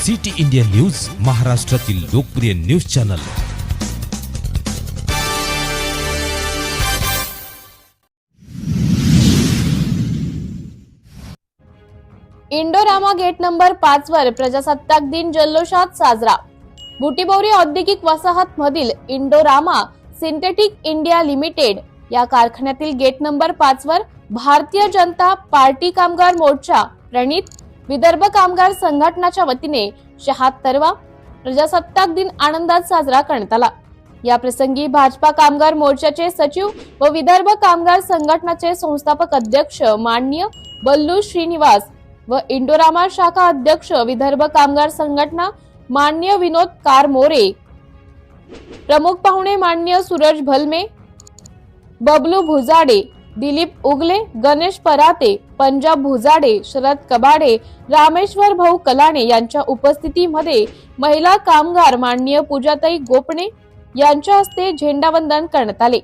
City India news, महाराष्ट्रातील लोकप्रिय news channel. Indorama gate number 5 वर प्रजासत्ताक दिन जल्लोषात साजरा। बुटीबोरी औद्योगिक वसाहत मधील इंडोरामा सिंथेटिक इंडिया लिमिटेड या कारखान्यातील गेट नंबर 5 वर भारतीय जनता पार्टी कामगार मोर्चा प्रणित विदर्भ कामगार संघटनाच्या वतीने 76वा प्रजासत्ताक दिन आनंदात साजरा करण्यात आला। या प्रसंगी भाजपा कामगार मोर्चाचे सचिव व विदर्भ कामगार संघटनाचे संस्थापक अध्यक्ष माननीय बल्लू श्रीनिवास व इंडोरामा शाखा अध्यक्ष विदर्भ कामगार संघटना माननीय विनोद कारमोरे, प्रमुख पाहुणे माननीय सूरज भलमे, बबलू भुजाडे, दिलीप उगले, गणेश पराते, पंजाब भुजाडे, शरद कबाडे, रामेश्वर भाऊ कलाणे यांच्या उपस्थितीमध्ये महिला कामगार माननीय पूजाताई गोपणे यांच्या हस्ते झेंडावंदन करण्यात आले।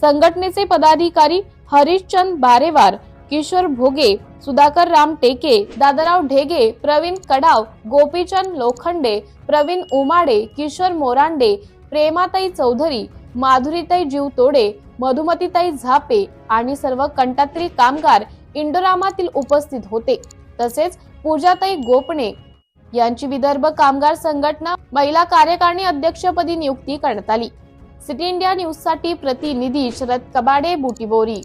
संघटनेचे पदाधिकारी हरिश्चंद बारेवार, किशोर भोगे, सुधाकर राम टेके, दादाराव ढेगे, प्रवीण कडाव, गोपीचंद लोखंडे, प्रवीण उमाडे, किशोर मोरांडे, प्रेमाताई चौधरी, माधुरीताई जीवतोडे, मधुमतीताई झापे आणि सर्व कंटात्री कामगार इंडोरामातील उपस्थित होते। तसेच पूजाताई गोपणे यांची विदर्भ कामगार संघटना महिला कार्यकारिणी अध्यक्षपदी नियुक्ती करण्यात आली। सिटी इंडिया न्यूज साठी प्रतिनिधी शरद कबाडे, बुटीबोरी।